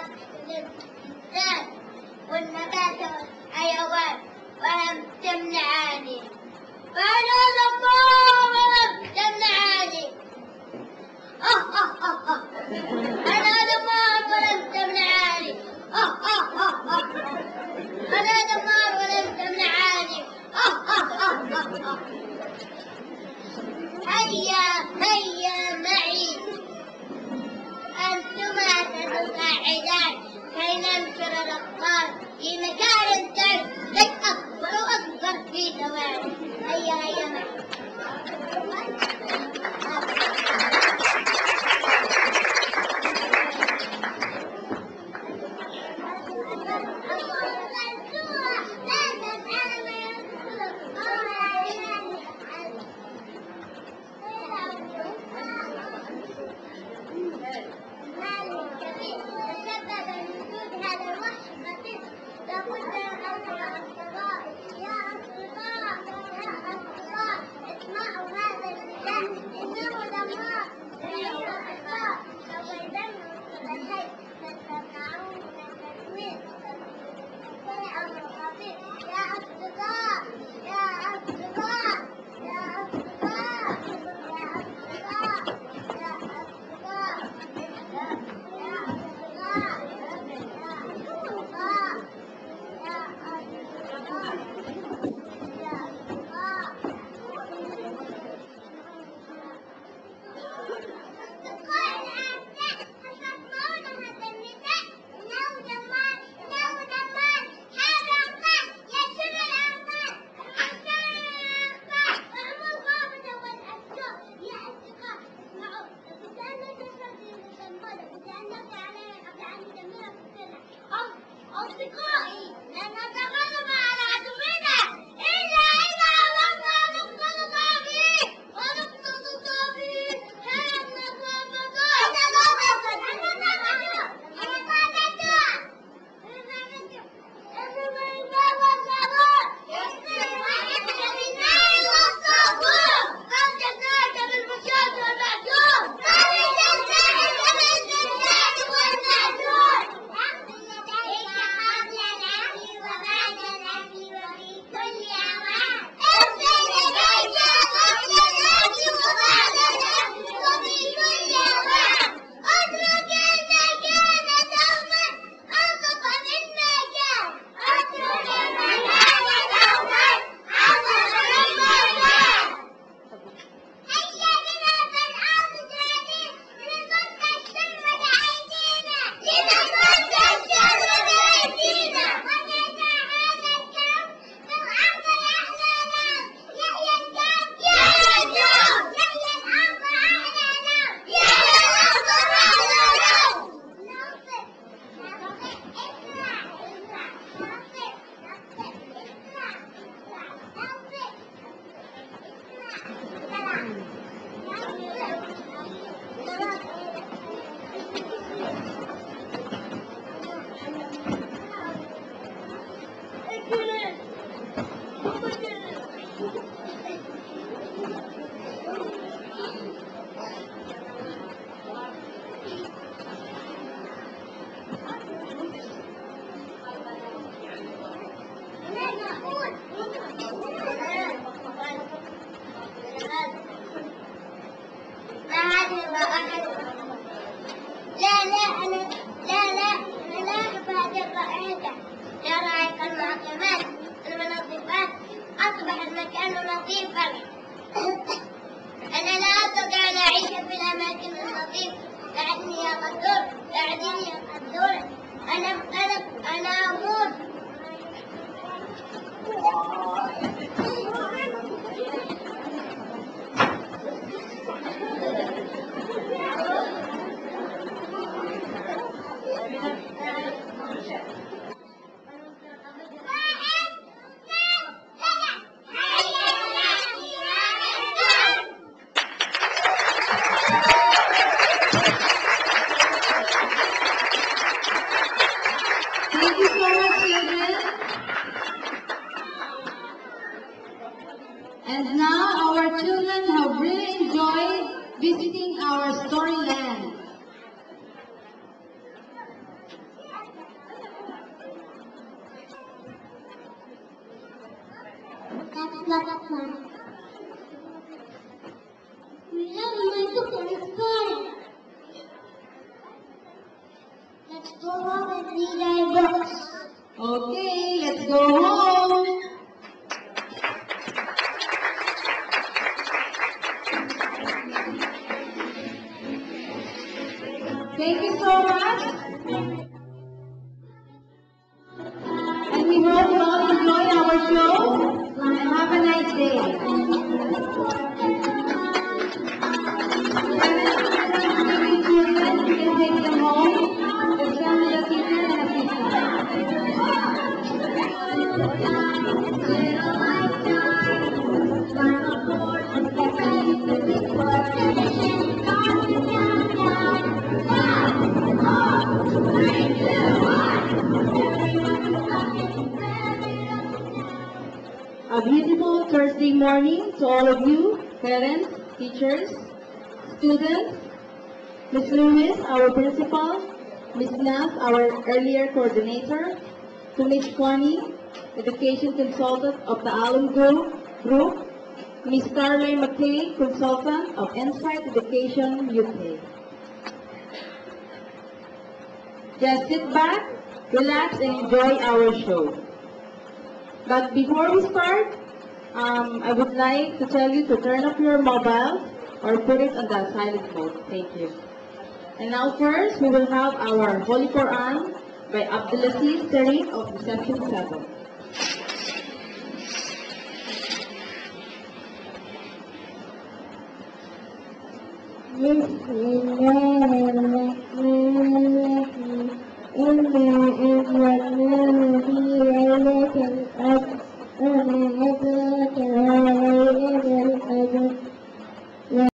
الإنسان والنبات والحيوان ولم تمنعاني. فأنا الله ولم تمنعاني. أنا دمار ولم تمنعاني. أنا دمار ولم تمنعاني. هيا هيا معي أنتما تتساعدان كي ننشر الأخبار في مكان أكبر وأكبر في ثواني. هيا هيا معي. أصبح المكان لطيفا. أنا لا أستطيع أن أعيش في الأماكن النظيفة. دعني يا قدور، دعني يا قدور. أنا أموت. Thank you so much, children. And now our children have really enjoyed visiting our Storyland. not fun. We love my super fun. Let's go home and read our books. Okay, let's go home. Thank you so much. And we hope you all enjoy our show. And have a nice day. Children, you can take them home. Just send me a teacher and a A beautiful Thursday morning to all of you, parents, teachers, students, Ms. Lewis, our principal, Ms. Nas, our earlier coordinator, to Ms. Kwani, education consultant of the Alum Group, Ms. Starley McKay, consultant of Insight Education UK. Just sit back, relax, and enjoy our show. But before we start, I would like to tell you to turn off your mobile or put it on the silent mode. Thank you. And now first, we will have our Holy Quran by Abdulaziz Tariq of Reception 7. إنا أنزلناه في ليلة القدر وما